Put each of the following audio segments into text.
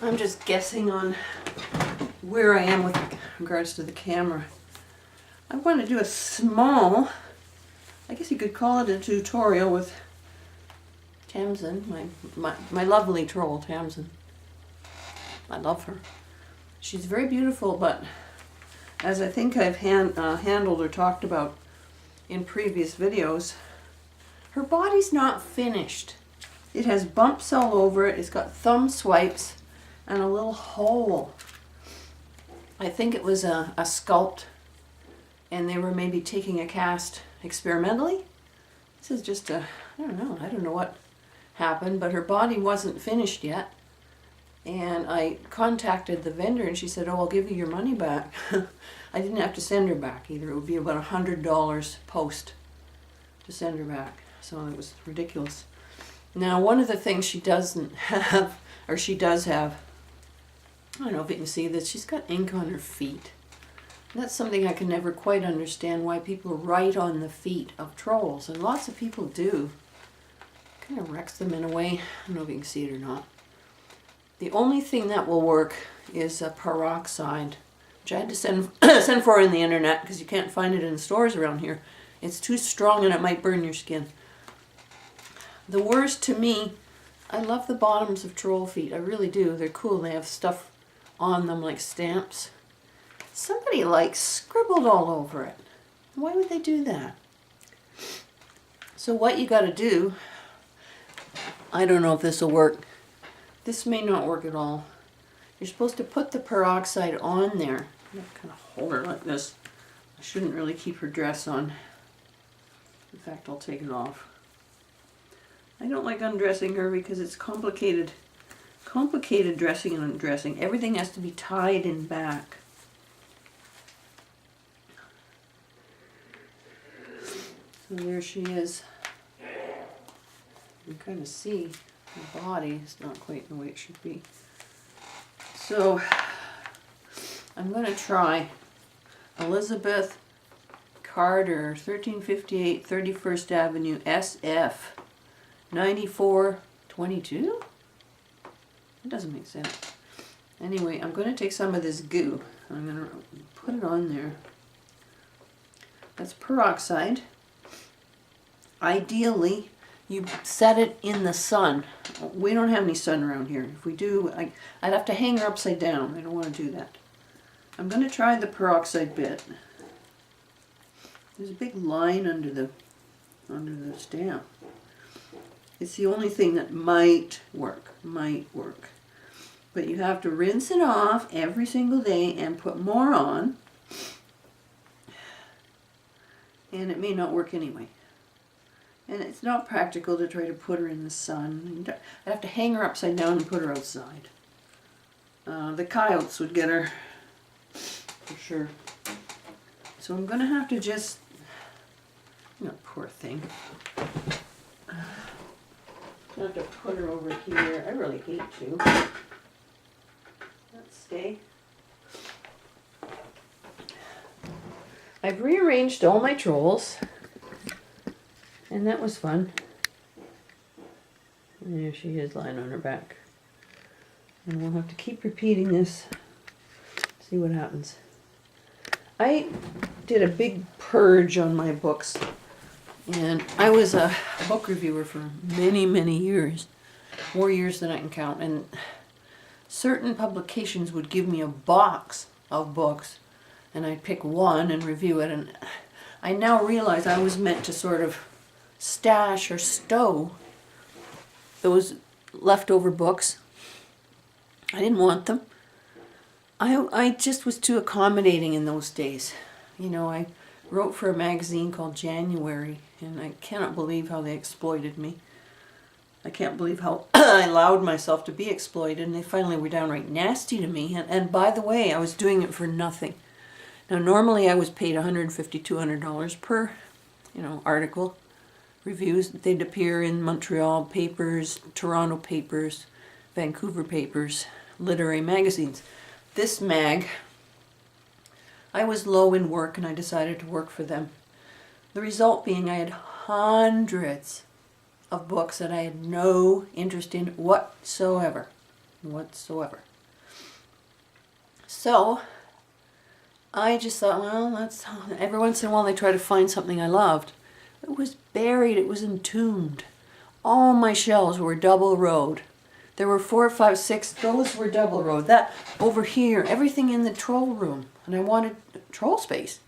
I'm just guessing on where I am with regards to the camera. I want to do a small, I guess you could call it a tutorial with Tamsin, my lovely troll, Tamsin. I love her. She's very beautiful, but as I think I've handled or talked about in previous videos, her body's not finished. It has bumps all over it. It's got thumb swipes and a little hole. I think it was a sculpt, and they were maybe taking a cast experimentally. This is just I don't know what happened, but her body wasn't finished yet. And I contacted the vendor and she said, oh, I'll give you your money back. I didn't have to send her back either. It would be about $100 post to send her back. So it was ridiculous. Now, one of the things she doesn't have, or she does have, I don't know if you can see this, she's got ink on her feet. And that's something I can never quite understand, why people write on the feet of trolls. And lots of people do. Kind of wrecks them in a way. I don't know if you can see it or not. The only thing that will work is a peroxide, which I had to send for in the internet because you can't find it in the stores around here. It's too strong and it might burn your skin. The worst to me, I love the bottoms of troll feet. I really do. They're cool. They have stuff on them like stamps. Somebody like scribbled all over it. Why would they do that? So what you got to do, I don't know if this will work. This may not work at all. You're supposed to put the peroxide on there. I'm going to kind of hold her like this. I shouldn't really keep her dress on. In fact, I'll take it off. I don't like undressing her because it's complicated. Complicated dressing and undressing. Everything has to be tied in back. So there she is. You can kind of see the body is not quite the way it should be. So I'm going to try Elizabeth Carter, 1358 31st Avenue, SF, 9422? That doesn't make sense. Anyway, I'm going to take some of this goo. I'm going to put it on there. That's peroxide. Ideally, you set it in the sun. We don't have any sun around here. If we do, I'd have to hang her upside down. I don't want to do that. I'm going to try the peroxide bit. There's a big line under the stamp. It's the only thing that might work. But you have to rinse it off every single day and put more on. And it may not work anyway. And it's not practical to try to put her in the sun. I'd have to hang her upside down and put her outside. The coyotes would get her, for sure. So I'm going to have to just, poor thing. I have to put her over here. I really hate to. Let's stay. I've rearranged all my trolls. And that was fun. And there she is lying on her back. And we'll have to keep repeating this. See what happens. I did a big purge on my books. And I was a book reviewer for many, many years. More years than I can count. And certain publications would give me a box of books. And I'd pick one and review it. And I now realize I was meant to sort of stash or stow those leftover books. I didn't want them. I just was too accommodating in those days. I wrote for a magazine called January, and I cannot believe how they exploited me. I can't believe how I allowed myself to be exploited, and they finally were downright nasty to me. And by the way, I was doing it for nothing. Now, normally I was paid $150, $200 per, article. Reviews. They'd appear in Montreal papers, Toronto papers, Vancouver papers, literary magazines. This mag, I was low in work and I decided to work for them. The result being I had hundreds of books that I had no interest in whatsoever. So I just thought, well, that's every once in a while I try to find something I loved. It was buried, it was entombed. All my shelves were double rowed. There were 4, 5, 6, those were double rowed. That over here, everything in the troll room. And I wanted troll space.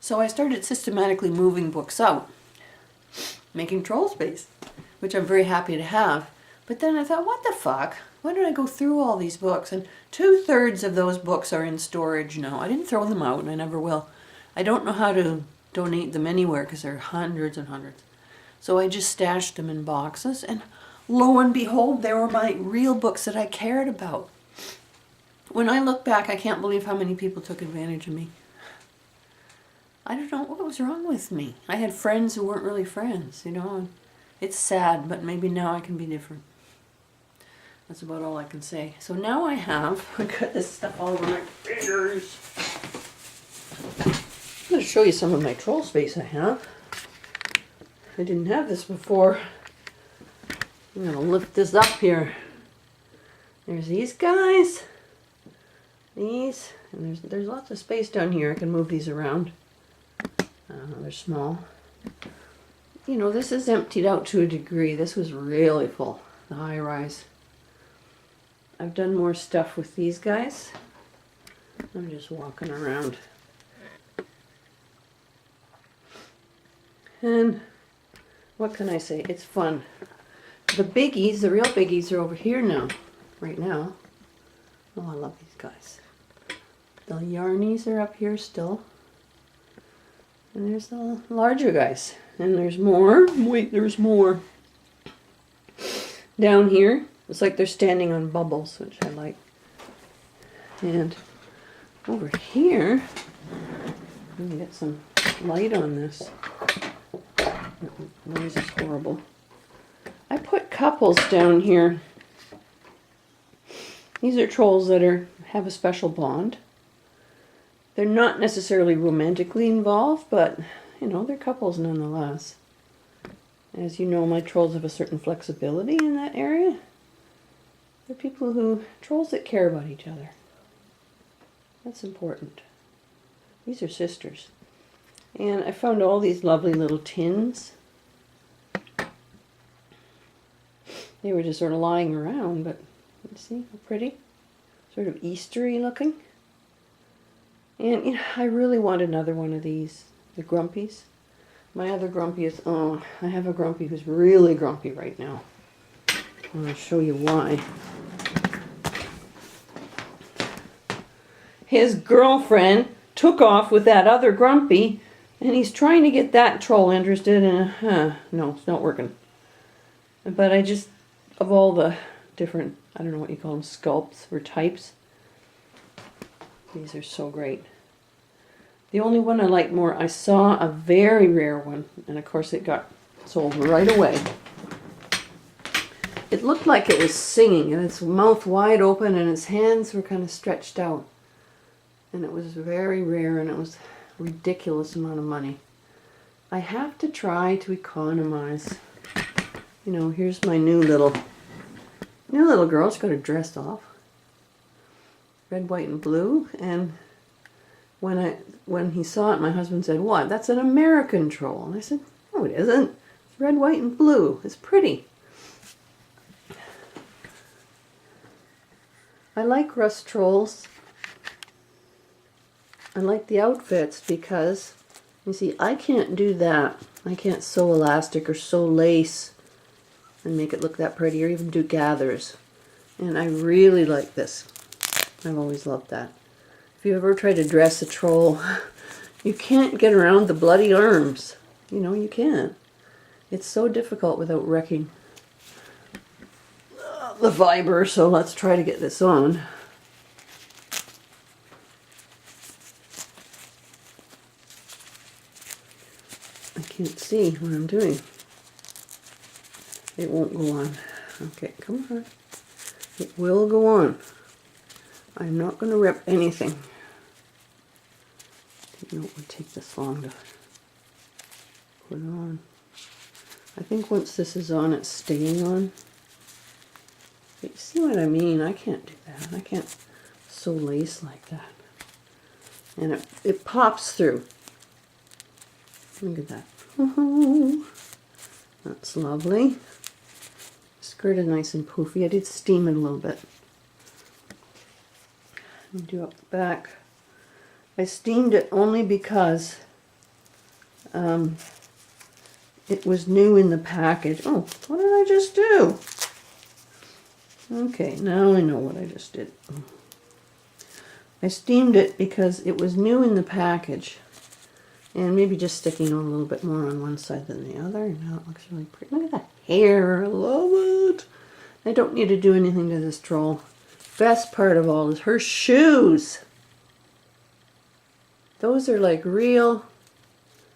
So I started systematically moving books out, making troll space, which I'm very happy to have. But then I thought, what the fuck? Why did I go through all these books? And 2/3 of those books are in storage now. I didn't throw them out, and I never will. I don't know how to donate them anywhere because there are hundreds and hundreds. So I just stashed them in boxes, and lo and behold, they were my real books that I cared about. When I look back, I can't believe how many people took advantage of me. I don't know what was wrong with me. I had friends who weren't really friends, you know. And it's sad, but maybe now I can be different. That's about all I can say. So now I got this stuff all over my fingers. I'm going to show you some of my troll space I have. I didn't have this before. I'm going to lift this up here. There's these guys. These. And there's lots of space down here. I can move these around. They're small. You know, this is emptied out to a degree. This was really full. The high rise. I've done more stuff with these guys. I'm just walking around. And what can I say? It's fun. The biggies, the real biggies, are over here now. Right now. Oh, I love these guys. The yarnies are up here still. And there's the larger guys. And there's more. Wait, there's more. Down here, it's like they're standing on bubbles, which I like. And over here, let me get some light on this. The noise is horrible. I put couples down here. These are trolls that have a special bond. They're not necessarily romantically involved, but, you know, they're couples nonetheless. As you know, my trolls have a certain flexibility in that area. They're trolls that care about each other. That's important. These are sisters. And I found all these lovely little tins. They were just sort of lying around, but you see how pretty? Sort of Eastery looking. And, you know, I really want another one of these. The Grumpies. My other Grumpy is, I have a Grumpy who's really grumpy right now. I'm going to show you why. His girlfriend took off with that other Grumpy, and he's trying to get that troll interested in no, it's not working. But I just, of all the different, I don't know what you call them, sculpts or types, these are so great. The only one I like more, I saw a very rare one, and of course it got sold right away. It looked like it was singing, and its mouth wide open, and its hands were kind of stretched out. And it was very rare, and it was a ridiculous amount of money. I have to try to economize. You know, here's my new little girl. She's got her dress off. Red, white, and blue. And when he saw it, my husband said, "What? That's an American troll." And I said, "No, it isn't. It's red, white, and blue. It's pretty." I like Russ trolls. I like the outfits because, you see, I can't do that. I can't sew elastic or sew lace and make it look that pretty, or even do gathers. And I really like this. I've always loved that. If you ever try to dress a troll, you can't get around the bloody arms. You know, you can't. It's so difficult without wrecking the fiber, so let's try to get this on. I can't see what I'm doing. It won't go on. Okay, come on. It will go on. I'm not going to rip anything. You know, it would take this long to put on. I think once this is on, it's staying on. You see what I mean? I can't do that. I can't so lace like that. And it pops through. Look at that. Oh, that's lovely. Skirt is nice and poofy. I did steam it a little bit. And do up the back. I steamed it only because it was new in the package. Oh, what did I just do? Okay, now I know what I just did. I steamed it because it was new in the package. And maybe just sticking on a little bit more on one side than the other. Now it looks really pretty. Look at that hair. I love it. I don't need to do anything to this troll. Best part of all is her shoes. Those are like real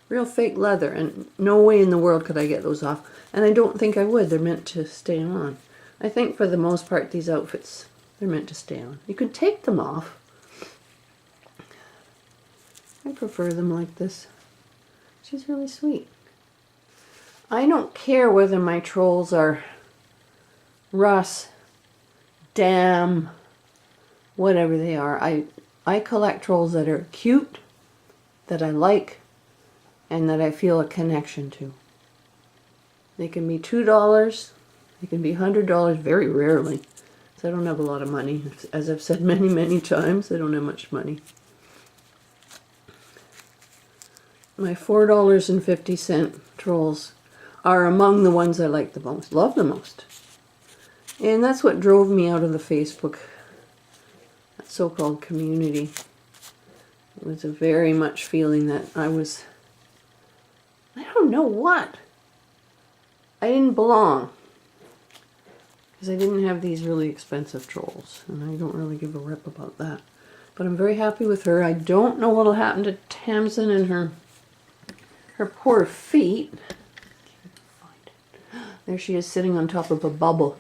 fake leather. And no way in the world could I get those off. And I don't think I would. They're meant to stay on. I think for the most part these outfits, they're meant to stay on. You could take them off. I prefer them like this. She's really sweet. I don't care whether my trolls are Russ, Dam, whatever they are. I collect trolls that are cute, that I like, and that I feel a connection to. They can be $2, they can be $100, very rarely. So I don't have a lot of money. As I've said many, many times, I don't have much money. My $4.50 trolls are among the ones I like the most, love the most. And that's what drove me out of the Facebook so-called community. It was a very much feeling that I don't know what. I didn't belong. Because I didn't have these really expensive trolls. And I don't really give a rip about that. But I'm very happy with her. I don't know what'll happen to Tamsin and her poor feet. There she is sitting on top of a bubble.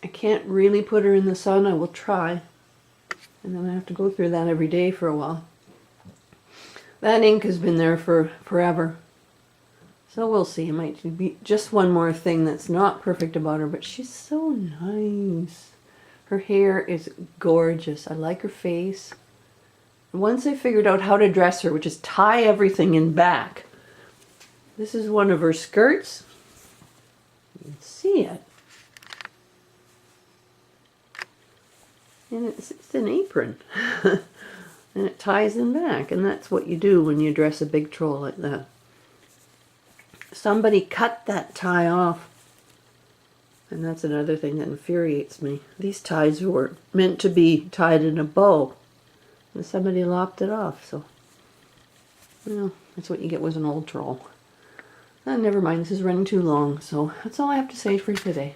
I can't really put her in the sun. I will try. And then I have to go through that every day for a while. That ink has been there for forever. So we'll see. It might be just one more thing that's not perfect about her, but she's so nice. Her hair is gorgeous. I like her face. Once I figured out how to dress her, which is tie everything in back. This is one of her skirts. You can see it. And it's an apron. And it ties in back. And that's what you do when you dress a big troll like that. Somebody cut that tie off. And that's another thing that infuriates me. These ties were meant to be tied in a bow. And somebody lopped it off, so, well, that's what you get with an old troll. Never mind, this is running too long, so that's all I have to say for today.